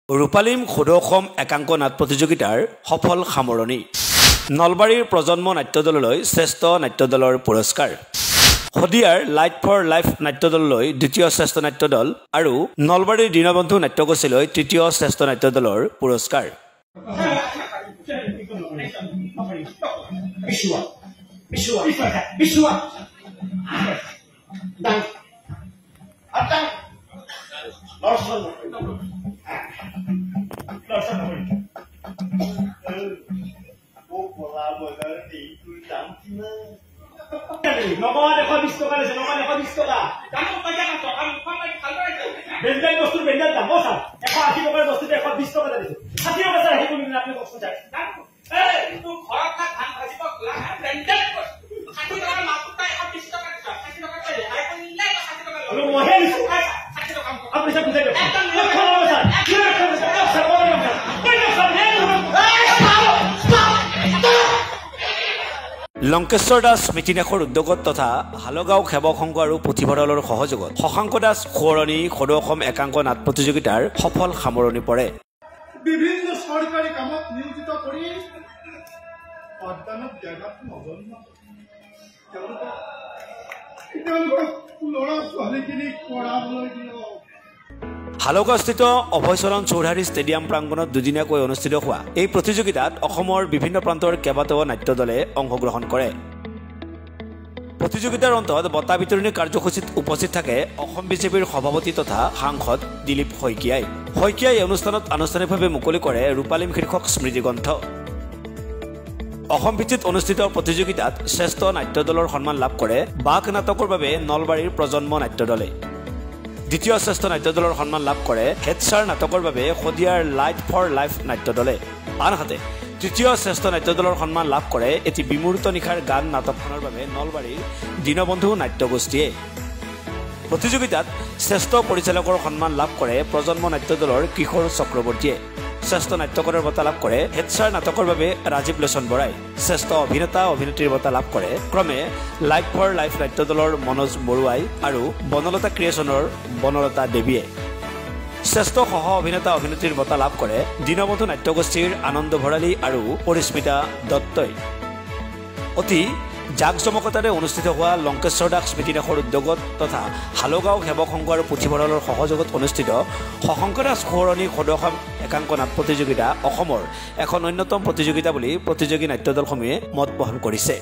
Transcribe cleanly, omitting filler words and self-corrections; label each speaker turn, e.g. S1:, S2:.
S1: ৰূপালীম সদৌ একাংক নাট প্ৰতিযোগিতাৰ সফল সামৰণি নলবাৰীৰ প্ৰজন্ম নাট্যদললৈ শ্ৰেষ্ঠ নাট্যদলৰ পুৰস্কাৰ হদিয়াৰ লাইট ফৰ লাইফ নাট্যদললৈ দ্বিতীয় শ্ৰেষ্ঠ নাট্যদল আৰু নলবাৰীৰ দীনবন্ধু নাট্যগোষ্ঠীলৈ তৃতীয় শ্ৰেষ্ঠ নাট্যদলৰ পুৰস্কাৰ লংকেশ্বৰ দাস স্মৃতিনাশৰ উদ্যোগত তথা হালগাঁও সেৱক সংঘ আৰু পুথিভঁৰালৰ সহযোগত শশাংক দাস সোঁৱৰণী সদৌ অসম একাংক নাট প্ৰতিযোগিতাৰ সফল সামৰণি পৰে
S2: বিভিন্ন চৰকাৰী কামত নিয়োজিত কৰি পাঠদানত ব্যাঘাত নজন্ম ল'ৰা ছোৱালীখিনিক পঢ়াবলৈ দিয়ক
S1: হালগাঁওস্থিত অভয়চৰণ চৌধাৰী ষ্টেডিয়াম প্ৰাংগণত দুদিনীয়াকৈ অনুষ্ঠিত হোৱা এই প্ৰতিযোগিতাত অসমৰ বিভিন্ন প্ৰান্তৰ কেইবাটাও নাট্যদলে অংশগ্ৰহণ কৰে প্ৰতিযোগিতাৰ অন্তত বঁটা বিতৰণী কাৰ্যসূচীত উপস্থিত থাকে অসম বিজেপিৰ সভাপতি তথা সাংসদ দিলীপ শইকীয়াই এই অনুষ্ঠানত আনুষ্ঠানিকভাৱে মুকলি কৰে ৰূপালীম শীৰ্ষক স্মৃতিগ্ৰন্থ অসম ভিত্তিত অনুষ্ঠিত প্ৰতিযোগিতাত শ্ৰেষ্ঠ নাট্যদলৰ সন্মান লাভ কৰে বাক নাটকৰ বাবে নলবাৰীৰ প্ৰজন্ম নাট্যদলে দ্বিতীয় শ্ৰেষ্ঠ নাট্যদলৰ সন্মান লাভ কৰে হেডছাৰ নাটকৰ বাবে হদিয়াৰ লাইট ফৰ লাইফ নাট্যদলে আনহাতে তৃতীয় শ্ৰেষ্ঠ নাট্যদলৰ সন্মান লাভ কৰে এটি বিমূৰ্ত নিশাৰ গান নাটকখনৰ বাবে নলবাৰীৰ দীনবন্ধু নাট্যগোষ্ঠীয়ে প্ৰতিযোগিতাত শ্ৰেষ্ঠ পৰিচালকৰ সন্মান লাভ কৰে প্ৰজন্ম নাট্যদলৰ কিশোৰ চক্ৰৱৰ্তীয়ে শ্ৰেষ্ঠ নাট্যকাৰৰ বঁটা লাভ কৰে হেডছাৰ নাটকৰ বাবে ৰাজীৱ লোচন বৰাই শ্ৰেষ্ঠ অভিনেতা অভিনেত্ৰীৰ বঁটা লাভ কৰে ক্ৰমে লাইট ফৰ লাইফ নাট্যদলৰ মনোজ বৰুৱাই আৰু বনলতা ক্ৰিয়েশ্যনৰ বনলতা দেৱীয়ে শ্ৰেষ্ঠ সহ অভিনেতা অভিনেত্ৰীৰ বঁটা লাভ কৰে দীনবন্ধু নাট্যগোষ্ঠীৰ আনন্দ ভৰালী আৰু পৰিস্মিতা দত্তই অতি জাকজমকতাৰে অনুষ্ঠিত হোৱা লংকেশ্বৰ দাস স্মৃতিনাশৰ উদ্যোগত তথা হালগাঁও সেৱক সংঘ আৰু পুথিভঁৰালৰ সহযোগত অনুষ্ঠিত শশাংক দাস সোঁৱৰণী সদৌ অসম একাংক নাট প্ৰতিযোগিতা অসমৰ এখন অন্যতম প্ৰতিযোগিতা বুলি প্ৰতিযোগী নাট্যদলসমূহে মত পোষণ কৰিছে